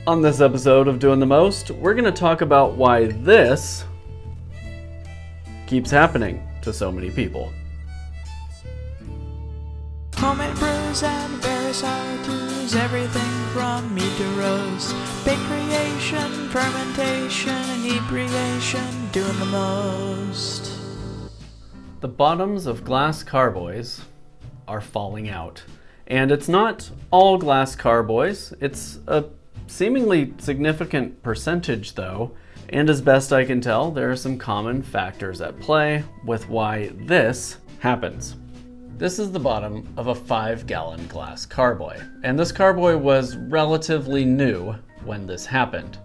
On this episode of Doing the Most, we're going to talk about why this keeps happening to so many people. Homemade brews and various how-tos, everything from meat to roast, bake creation, fermentation, inebriation, doing the most. The bottoms of glass carboys are falling out. And it's not all glass carboys, it's a seemingly significant percentage though, and as best I can tell, there are some common factors at play with why this happens. This is the bottom of a 5-gallon glass carboy, and this carboy was relatively new when this happened.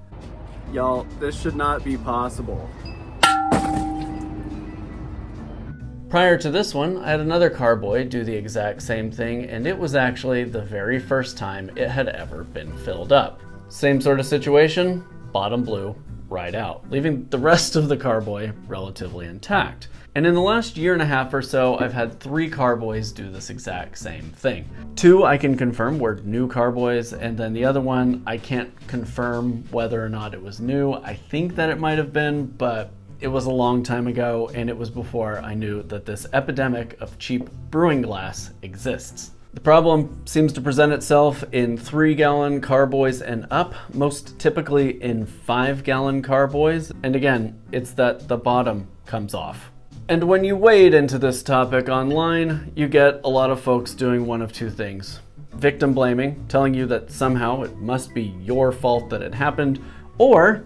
Y'all, this should not be possible. Prior to this one, I had another carboy do the exact same thing, and it was actually the very first time it had ever been filled up. Same sort of situation, bottom blew right out, leaving the rest of the carboy relatively intact. And in the last year and a half or so, I've had 3 carboys do this exact same thing. 2 I can confirm were new carboys, and then the other one I can't confirm whether or not it was new. I think that it might have been, but it was a long time ago, and it was before I knew that this epidemic of cheap brewing glass exists. The problem seems to present itself in 3-gallon carboys and up, most typically in 5-gallon carboys, and again, it's that the bottom comes off. And when you wade into this topic online, you get a lot of folks doing one of two things. Victim blaming, telling you that somehow it must be your fault that it happened, or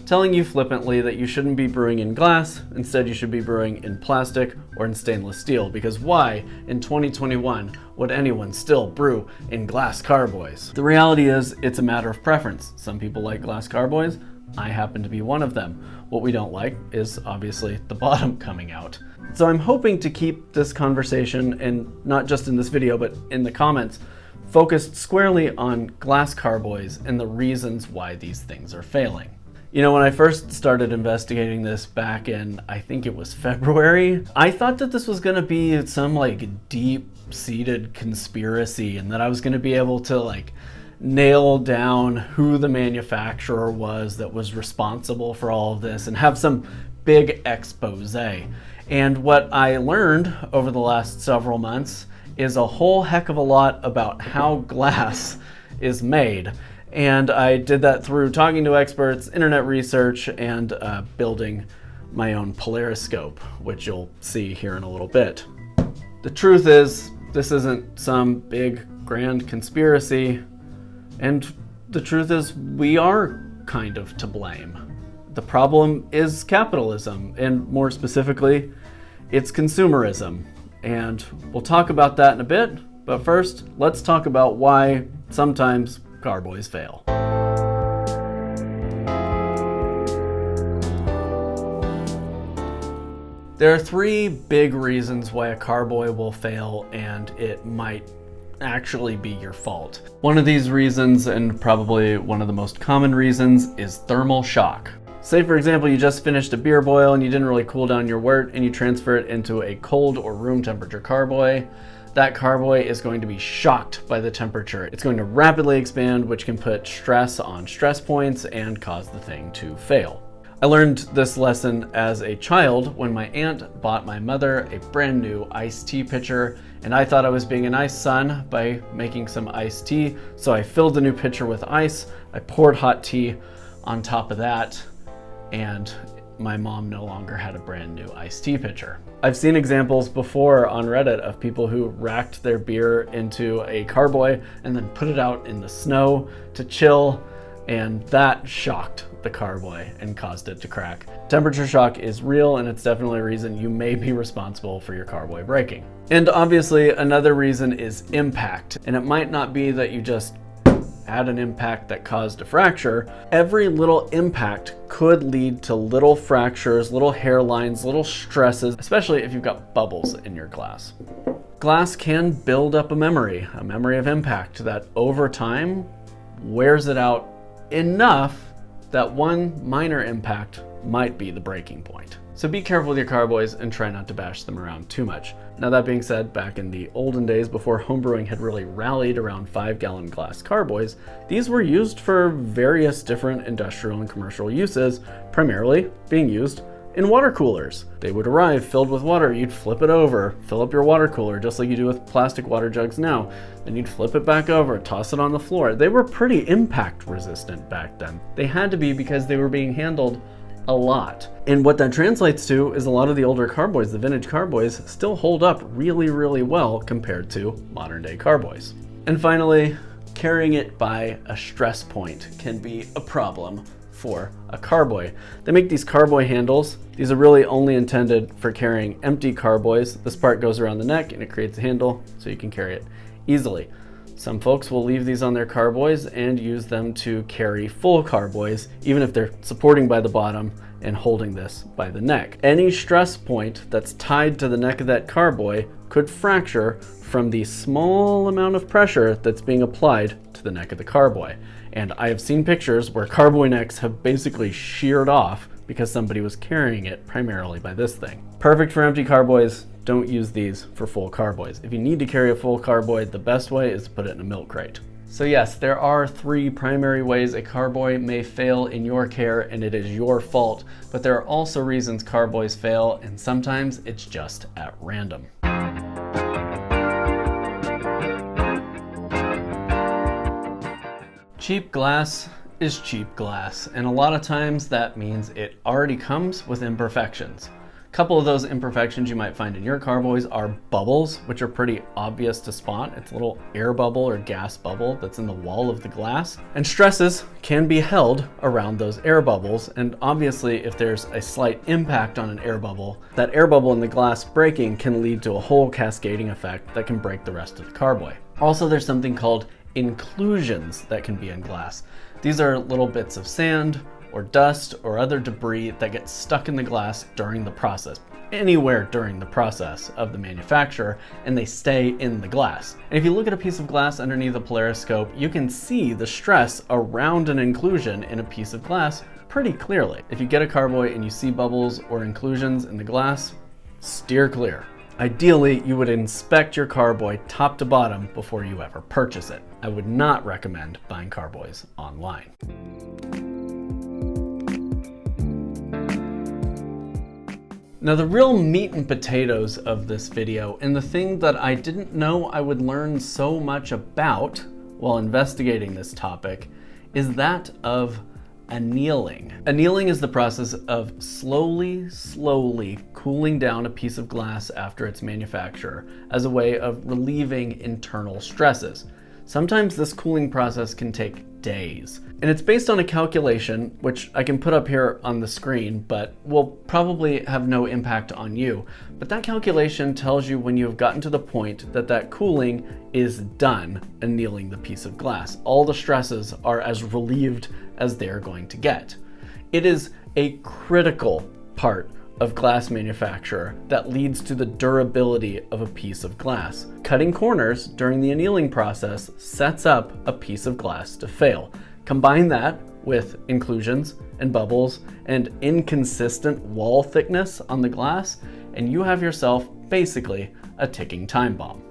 telling you flippantly that you shouldn't be brewing in glass, instead you should be brewing in plastic or in stainless steel, because why, in 2021, would anyone still brew in glass carboys? The reality is, it's a matter of preference. Some people like glass carboys, I happen to be one of them. What we don't like is obviously the bottom coming out. So I'm hoping to keep this conversation, and not just in this video, but in the comments, focused squarely on glass carboys and the reasons why these things are failing. You know, when I first started investigating this back in, I think it was February, I thought that this was gonna be some like deep-seated conspiracy and that I was gonna be able to like nail down who the manufacturer was that was responsible for all of this and have some big expose. And what I learned over the last several months is a whole heck of a lot about how glass is made. And I did that through talking to experts, internet research, and building my own polariscope, which you'll see here in a little bit. The truth is, this isn't some big grand conspiracy, and the truth is, we are kind of to blame. The problem is capitalism, and more specifically, it's consumerism. And we'll talk about that in a bit, but first, let's talk about why sometimes carboys fail. There are 3 big reasons why a carboy will fail, and it might actually be your fault. One of these reasons, and probably one of the most common reasons, is thermal shock. Say for example, you just finished a beer boil and you didn't really cool down your wort and you transfer it into a cold or room temperature carboy. That carboy is going to be shocked by the temperature. It's going to rapidly expand, which can put stress on stress points and cause the thing to fail. I learned this lesson as a child when my aunt bought my mother a brand new iced tea pitcher, and I thought I was being a nice son by making some iced tea, so I filled the new pitcher with ice, I poured hot tea on top of that, and my mom no longer had a brand new iced tea pitcher. I've seen examples before on Reddit of people who racked their beer into a carboy and then put it out in the snow to chill, and that shocked the carboy and caused it to crack. Temperature shock is real, and it's definitely a reason you may be responsible for your carboy breaking. And obviously another reason is impact, and it might not be that you just had an impact that caused a fracture. Every little impact could lead to little fractures, little hairlines, little stresses, especially if you've got bubbles in your glass. Glass can build up a memory of impact that over time wears it out enough that one minor impact might be the breaking point. So be careful with your carboys and try not to bash them around too much. Now that being said, back in the olden days before homebrewing had really rallied around 5-gallon glass carboys, these were used for various different industrial and commercial uses, primarily being used in water coolers. They would arrive filled with water, you'd flip it over, fill up your water cooler just like you do with plastic water jugs now, then you'd flip it back over, toss it on the floor. They were pretty impact resistant back then. They had to be because they were being handled a lot. And what that translates to is a lot of the older carboys, the vintage carboys, still hold up really, really well compared to modern day carboys. And finally, carrying it by a stress point can be a problem for a carboy. They make these carboy handles. These are really only intended for carrying empty carboys. This part goes around the neck and it creates a handle so you can carry it easily. Some folks will leave these on their carboys and use them to carry full carboys, even if they're supporting by the bottom and holding this by the neck. Any stress point that's tied to the neck of that carboy could fracture from the small amount of pressure that's being applied to the neck of the carboy. And I have seen pictures where carboy necks have basically sheared off because somebody was carrying it primarily by this thing. Perfect for empty carboys. Don't use these for full carboys. If you need to carry a full carboy, the best way is to put it in a milk crate. So yes, there are 3 primary ways a carboy may fail in your care, and it is your fault, but there are also reasons carboys fail, and sometimes it's just at random. Cheap glass is cheap glass, and a lot of times that means it already comes with imperfections. A couple of those imperfections you might find in your carboys are bubbles, which are pretty obvious to spot. It's a little air bubble or gas bubble that's in the wall of the glass. And stresses can be held around those air bubbles, and obviously if there's a slight impact on an air bubble, that air bubble in the glass breaking can lead to a whole cascading effect that can break the rest of the carboy. Also, there's something called inclusions that can be in glass. These are little bits of sand or dust or other debris that get stuck in the glass during the process, anywhere during the process of the manufacture, and they stay in the glass. And if you look at a piece of glass underneath a polariscope, you can see the stress around an inclusion in a piece of glass pretty clearly. If you get a carboy and you see bubbles or inclusions in the glass, steer clear. Ideally, you would inspect your carboy top to bottom before you ever purchase it. I would not recommend buying carboys online. Now the real meat and potatoes of this video, and the thing that I didn't know I would learn so much about while investigating this topic, is that of annealing. Annealing is the process of slowly cooling down a piece of glass after its manufacture as a way of relieving internal stresses. Sometimes this cooling process can take days, and it's based on a calculation, which I can put up here on the screen, but will probably have no impact on you. But that calculation tells you when you have gotten to the point that that cooling is done annealing the piece of glass. All the stresses are as relieved as they're going to get. It is a critical part of glass manufacture that leads to the durability of a piece of glass. Cutting corners during the annealing process sets up a piece of glass to fail. Combine that with inclusions and bubbles and inconsistent wall thickness on the glass, and you have yourself basically a ticking time bomb.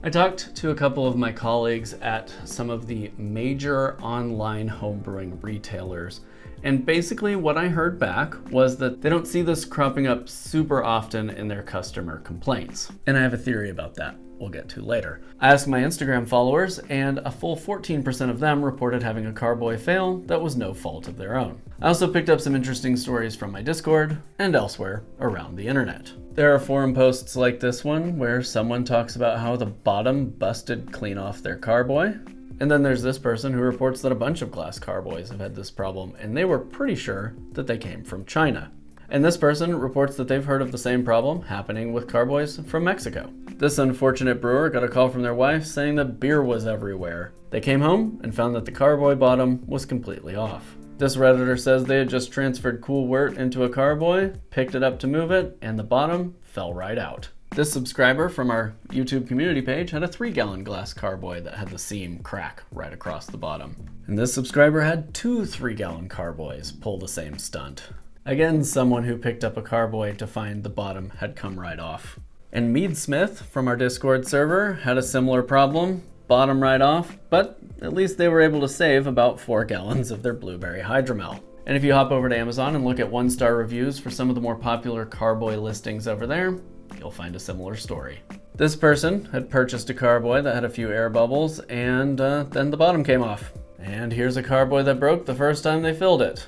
I talked to a couple of my colleagues at some of the major online homebrewing retailers, and basically what I heard back was that they don't see this cropping up super often in their customer complaints. And I have a theory about that we'll get to later. I asked my Instagram followers, and a full 14% of them reported having a carboy fail that was no fault of their own. I also picked up some interesting stories from my Discord and elsewhere around the internet. There are forum posts like this one where someone talks about how the bottom busted clean off their carboy. And then there's this person who reports that a bunch of glass carboys have had this problem, and they were pretty sure that they came from China. And this person reports that they've heard of the same problem happening with carboys from Mexico. This unfortunate brewer got a call from their wife saying that beer was everywhere. They came home and found that the carboy bottom was completely off. This Redditor says they had just transferred cool wort into a carboy, picked it up to move it, and the bottom fell right out. This subscriber from our YouTube community page had a 3-gallon glass carboy that had the seam crack right across the bottom. And this subscriber had 2 3-gallon carboys pull the same stunt. Again, someone who picked up a carboy to find the bottom had come right off. And Mead Smith from our Discord server had a similar problem, bottom right off, but at least they were able to save about 4 gallons of their blueberry hydromel. And if you hop over to Amazon and look at 1-star reviews for some of the more popular carboy listings over there, you'll find a similar story. This person had purchased a carboy that had a few air bubbles, and then the bottom came off. And here's a carboy that broke the first time they filled it.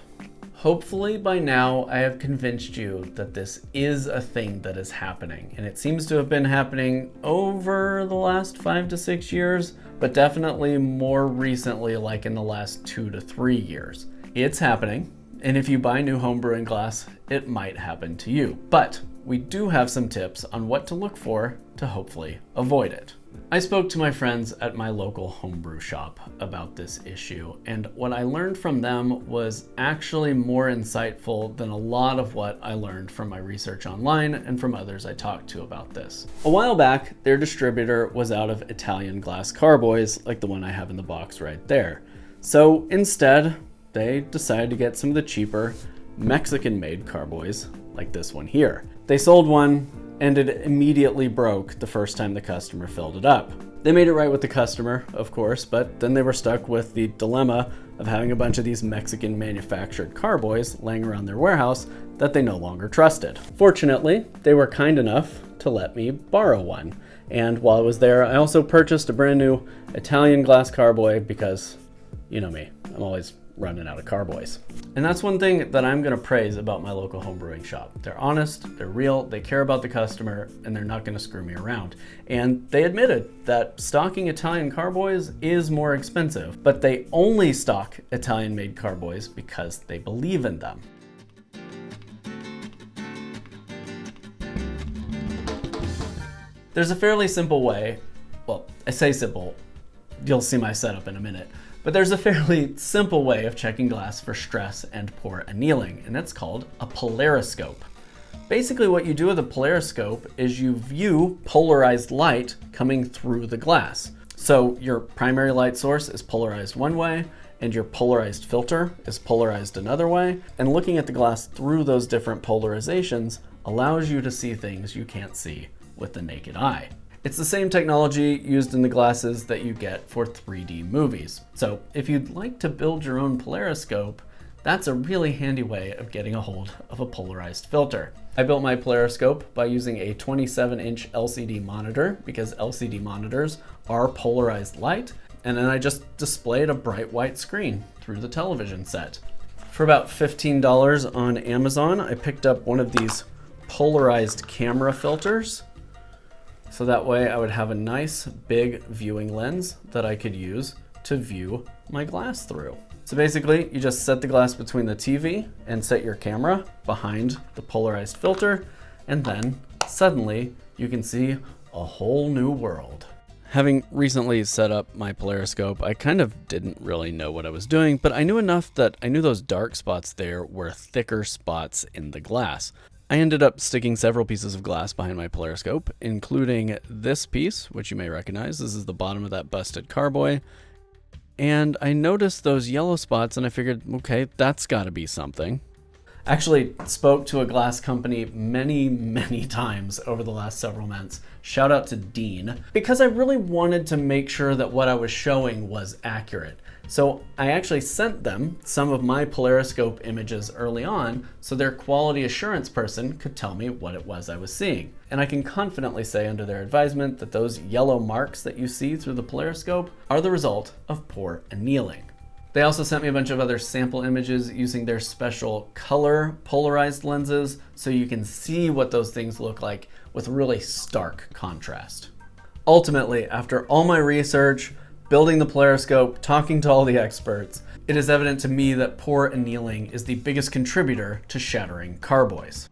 Hopefully by now I have convinced you that this is a thing that is happening, and it seems to have been happening over the last 5 to 6 years, but definitely more recently, like in the last 2 to 3 years. It's happening, and if you buy new homebrewing glass, it might happen to you. But we do have some tips on what to look for to hopefully avoid it. I spoke to my friends at my local homebrew shop about this issue, and what I learned from them was actually more insightful than a lot of what I learned from my research online and from others I talked to about this. A while back, their distributor was out of Italian glass carboys, like the one I have in the box right there. So instead, they decided to get some of the cheaper Mexican-made carboys, like this one here. They sold one, and it immediately broke the first time the customer filled it up. They made it right with the customer, of course, but then they were stuck with the dilemma of having a bunch of these Mexican manufactured carboys laying around their warehouse that they no longer trusted. Fortunately, they were kind enough to let me borrow one. And while I was there, I also purchased a brand new Italian glass carboy because, you know me, I'm always running out of carboys. And that's one thing that I'm gonna praise about my local homebrewing shop. They're honest, they're real, they care about the customer, and they're not gonna screw me around. And they admitted that stocking Italian carboys is more expensive, but they only stock Italian-made carboys because they believe in them. There's a fairly simple way, well, I say simple, you'll see my setup in a minute, but there's a fairly simple way of checking glass for stress and pore annealing, and it's called a polariscope. Basically what you do with a polariscope is you view polarized light coming through the glass. So your primary light source is polarized one way, and your polarized filter is polarized another way, and looking at the glass through those different polarizations allows you to see things you can't see with the naked eye. It's the same technology used in the glasses that you get for 3D movies. So if you'd like to build your own polariscope, that's a really handy way of getting a hold of a polarized filter. I built my polariscope by using a 27-inch LCD monitor because LCD monitors are polarized light, and then I just displayed a bright white screen through the television set. For about $15 on Amazon, I picked up one of these polarized camera filters. So that way I would have a nice big viewing lens that I could use to view my glass through. So basically you just set the glass between the TV and set your camera behind the polarized filter, and then suddenly you can see a whole new world. Having recently set up my polariscope, I kind of didn't really know what I was doing, but I knew enough that I knew those dark spots there were thicker spots in the glass. I ended up sticking several pieces of glass behind my polariscope, including this piece, which you may recognize. This is the bottom of that busted carboy. And I noticed those yellow spots and I figured, okay, that's gotta be something. Actually spoke to a glass company many times over the last several months. Shout out to Dean, because I really wanted to make sure that what I was showing was accurate. So I actually sent them some of my polariscope images early on so their quality assurance person could tell me what it was I was seeing. And I can confidently say under their advisement that those yellow marks that you see through the polariscope are the result of pore annealing. They also sent me a bunch of other sample images using their special color polarized lenses so you can see what those things look like with really stark contrast. Ultimately, after all my research, building the polariscope, talking to all the experts, it is evident to me that pore annealing is the biggest contributor to shattering carboys.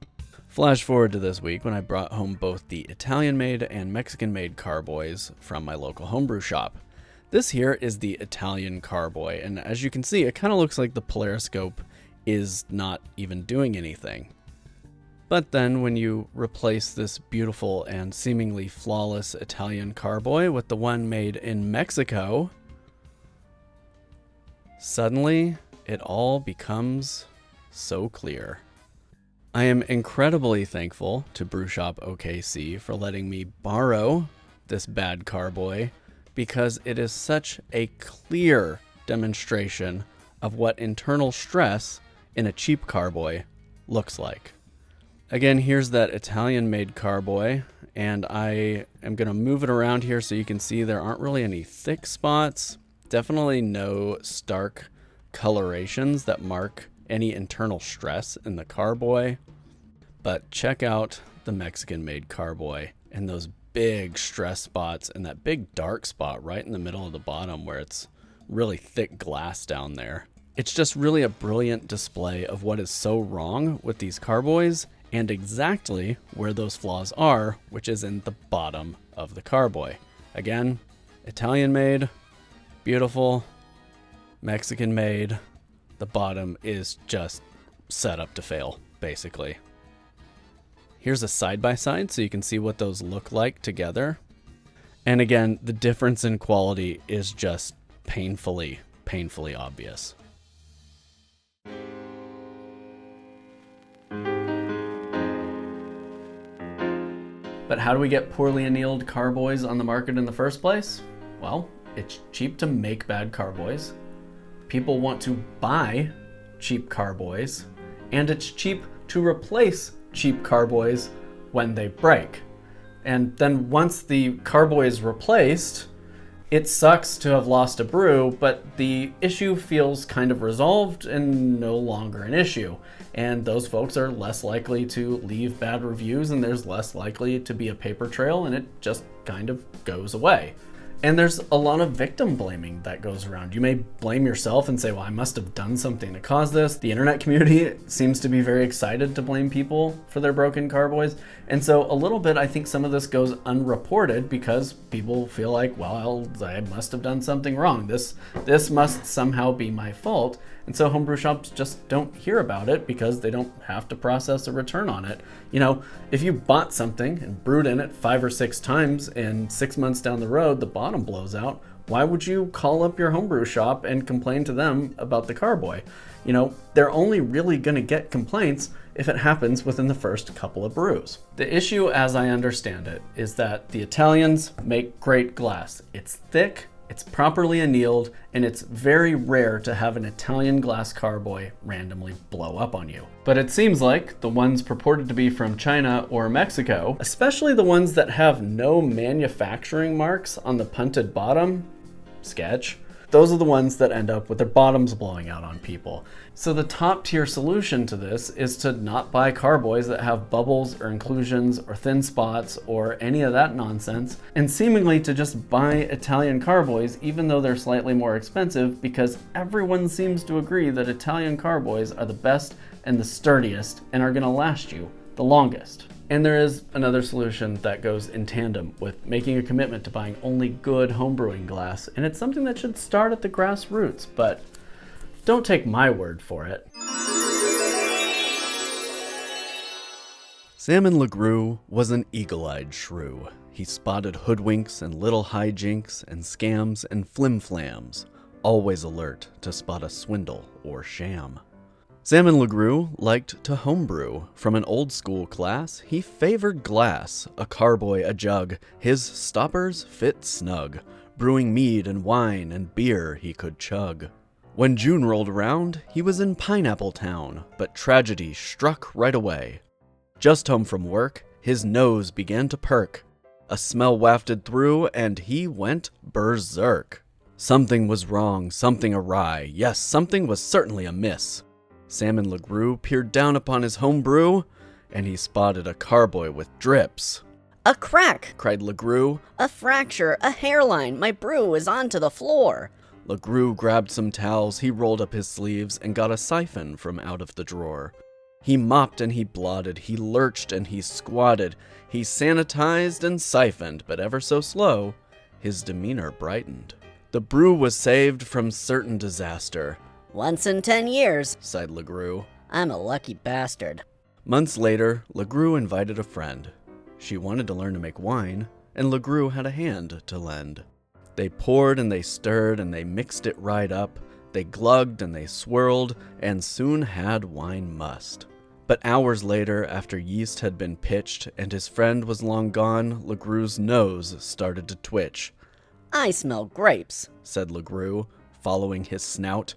Flash forward to this week when I brought home both the Italian-made and Mexican-made carboys from my local homebrew shop. This here is the Italian carboy, and as you can see, it kind of looks like the polariscope is not even doing anything. But then when you replace this beautiful and seemingly flawless Italian carboy with the one made in Mexico, suddenly it all becomes so clear. I am incredibly thankful to Brewshop OKC for letting me borrow this bad carboy, because it is such a clear demonstration of what internal stress in a cheap carboy looks like. Again, here's that Italian-made carboy, and I am going to move it around here so you can see there aren't really any thick spots. Definitely no stark colorations that mark any internal stress in the carboy. But check out the Mexican-made carboy and those big stress spots and that big dark spot right in the middle of the bottom where it's really thick glass down there. It's just really a brilliant display of what is so wrong with these carboys and exactly where those flaws are, which is in the bottom of the carboy. Again, Italian made, beautiful. Mexican made, the bottom is just set up to fail, basically. Here's a side-by-side so you can see what those look like together. And again, the difference in quality is just painfully obvious. But how do we get poorly annealed carboys on the market in the first place? Well, it's cheap to make bad carboys. People want to buy cheap carboys, and it's cheap to replace cheap carboys when they break. And then once the carboy is replaced, it sucks to have lost a brew, but the issue feels kind of resolved and no longer an issue. And those folks are less likely to leave bad reviews, and there's less likely to be a paper trail, and it just kind of goes away. And there's a lot of victim blaming that goes around. You may blame yourself and say, well, I must have done something to cause this. The internet community seems to be very excited to blame people for their broken carboys. And so a little bit, I think some of this goes unreported because people feel like, well, I must have done something wrong. This must somehow be my fault. And so homebrew shops just don't hear about it because they don't have to process a return on it. You know, if you bought something and brewed in it 5 or 6 times and 6 months down the road, the bottom blows out, why would you call up your homebrew shop and complain to them about the carboy? You know, they're only really going to get complaints if it happens within the first couple of brews. The issue, as I understand it, is that the Italians make great glass. It's thick, it's properly annealed, and it's very rare to have an Italian glass carboy randomly blow up on you. But it seems like the ones purported to be from China or Mexico, especially the ones that have no manufacturing marks on the punted bottom, sketch, those are the ones that end up with their bottoms blowing out on people. So the top tier solution to this is to not buy carboys that have bubbles or inclusions or thin spots or any of that nonsense, and seemingly to just buy Italian carboys even though they're slightly more expensive, because everyone seems to agree that Italian carboys are the best and the sturdiest and are going to last you the longest. And there is another solution that goes in tandem with making a commitment to buying only good homebrewing glass, and it's something that should start at the grassroots, but don't take my word for it. Salmon LeGroux was an eagle-eyed shrew. He spotted hoodwinks and little hijinks and scams and flimflams, always alert to spot a swindle or sham. Salmon LeGroux liked to homebrew. From an old-school class, he favored glass, a carboy, a jug. His stoppers fit snug. Brewing mead and wine and beer he could chug. When June rolled around, he was in Pineapple Town, but tragedy struck right away. Just home from work, his nose began to perk. A smell wafted through, and he went berserk. Something was wrong, something awry. Yes, something was certainly amiss. Salmon LeGroux peered down upon his home brew, and he spotted a carboy with drips. "A crack!" cried LeGroux. "A fracture! A hairline! My brew is onto the floor!" LeGroux grabbed some towels, he rolled up his sleeves, and got a siphon from out of the drawer. He mopped and he blotted, he lurched and he squatted, he sanitized and siphoned, but ever so slow, his demeanor brightened. The brew was saved from certain disaster. "Once in 10 years," sighed LeGroux. "I'm a lucky bastard." Months later, LeGroux invited a friend. She wanted to learn to make wine, and LeGroux had a hand to lend. They poured and they stirred and they mixed it right up. They glugged and they swirled, and soon had wine must. But hours later, after yeast had been pitched and his friend was long gone, LeGroux's nose started to twitch. I smell grapes, said LeGroux, following his snout.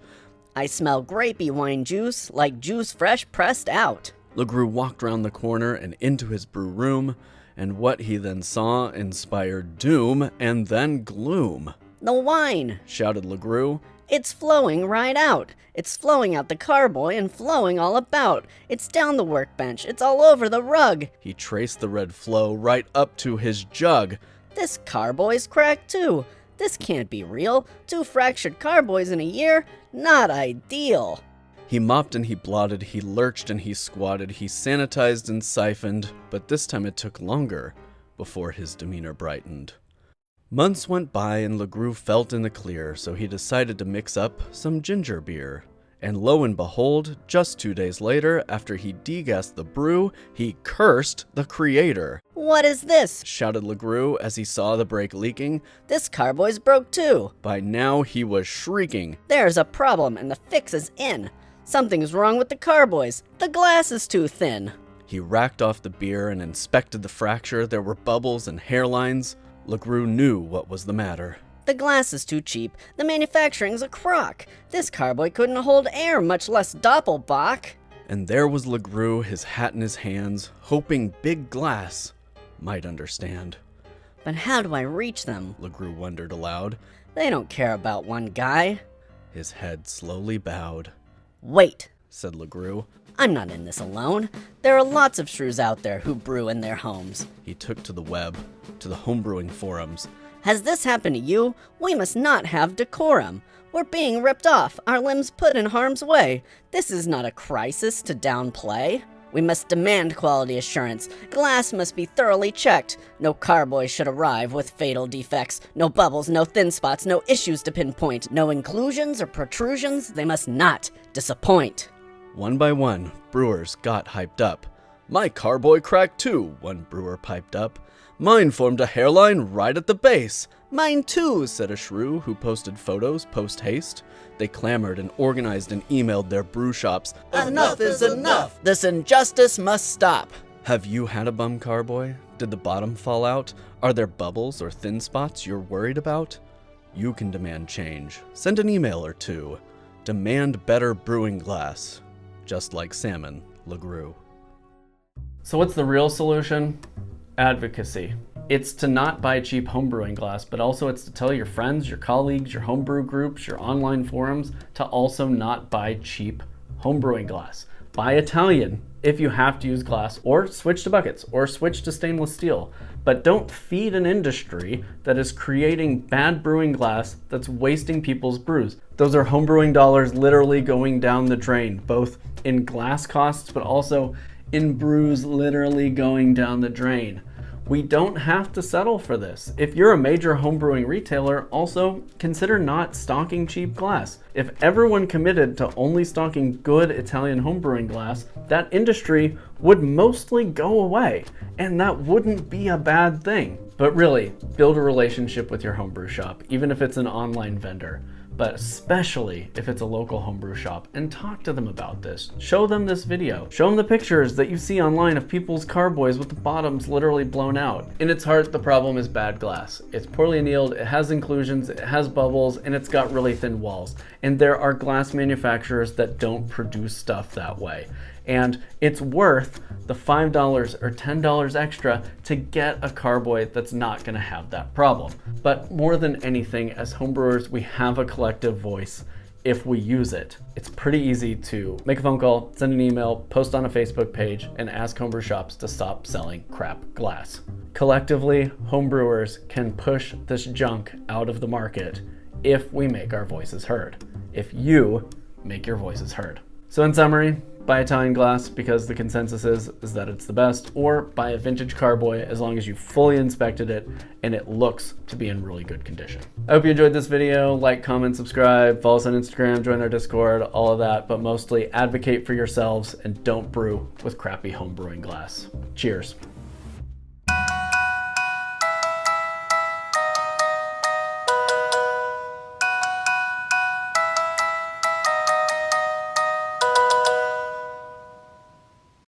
I smell grapey wine juice, like juice fresh pressed out. LeGroux walked round the corner and into his brew room, and what he then saw inspired doom and then gloom. The wine, shouted LeGroux. It's flowing right out. It's flowing out the carboy and flowing all about. It's down the workbench. It's all over the rug. He traced the red flow right up to his jug. This carboy's cracked too. This can't be real. 2 fractured carboys in a year? Not ideal. He mopped and he blotted, he lurched and he squatted, he sanitized and siphoned, but this time it took longer before his demeanor brightened. Months went by and LeGroux felt in the clear, so he decided to mix up some ginger beer. And lo and behold, just 2 days later, after he degassed the brew, he cursed the creator. What is this? Shouted LeGroux as he saw the break leaking. This carboy's broke too. By now he was shrieking. There's a problem and the fix is in. Something's wrong with the carboys. The glass is too thin. He racked off the beer and inspected the fracture. There were bubbles and hairlines. LeGroux knew what was the matter. The glass is too cheap. The manufacturing's a crock. This carboy couldn't hold air, much less Doppelbock. And there was LeGroux, his hat in his hands, hoping Big Glass might understand. But how do I reach them? LeGroux wondered aloud. They don't care about one guy. His head slowly bowed. Wait, said LeGroux. I'm not in this alone. There are lots of shrews out there who brew in their homes. He took to the web, to the homebrewing forums. Has this happened to you? We must not have decorum. We're being ripped off, our limbs put in harm's way. This is not a crisis to downplay. We must demand quality assurance. Glass must be thoroughly checked. No carboy should arrive with fatal defects. No bubbles, no thin spots, no issues to pinpoint. No inclusions or protrusions. They must not disappoint. One by one, brewers got hyped up. My carboy cracked too, one brewer piped up. Mine formed a hairline right at the base. Mine too, said a shrew who posted photos post-haste. They clamored and organized and emailed their brew shops. Enough is enough! This injustice must stop! Have you had a bum carboy? Did the bottom fall out? Are there bubbles or thin spots you're worried about? You can demand change. Send an email or two. Demand better brewing glass. Just like salmon, LeGroux. So what's the real solution? Advocacy. It's to not buy cheap homebrewing glass, but also it's to tell your friends, your colleagues, your homebrew groups, your online forums to also not buy cheap homebrewing glass. Buy Italian if you have to use glass, or switch to buckets, or switch to stainless steel. But don't feed an industry that is creating bad brewing glass that's wasting people's brews. Those are homebrewing dollars literally going down the drain, both in glass costs, but also in brews literally going down the drain. We don't have to settle for this. If you're a major homebrewing retailer, also consider not stocking cheap glass. If everyone committed to only stocking good Italian homebrewing glass, that industry would mostly go away, and that wouldn't be a bad thing. But really, build a relationship with your homebrew shop, even if it's an online vendor. But especially if it's a local homebrew shop, and talk to them about this. Show them this video. Show them the pictures that you see online of people's carboys with the bottoms literally blown out. In its heart, the problem is bad glass. It's poorly annealed, it has inclusions, it has bubbles, and it's got really thin walls. And there are glass manufacturers that don't produce stuff that way. And it's worth the $5 or $10 extra to get a carboy that's not going to have that problem. But more than anything, as homebrewers, we have a collective voice if we use it. It's pretty easy to make a phone call, send an email, post on a Facebook page, and ask homebrew shops to stop selling crap glass. Collectively, homebrewers can push this junk out of the market if we make our voices heard. If you make your voices heard. So in summary, buy Italian glass because the consensus is that it's the best, or buy a vintage carboy as long as you fully inspected it and it looks to be in really good condition. I hope you enjoyed this video. Like, comment, subscribe, follow us on Instagram, join our Discord, all of that, but mostly advocate for yourselves and don't brew with crappy home brewing glass. Cheers.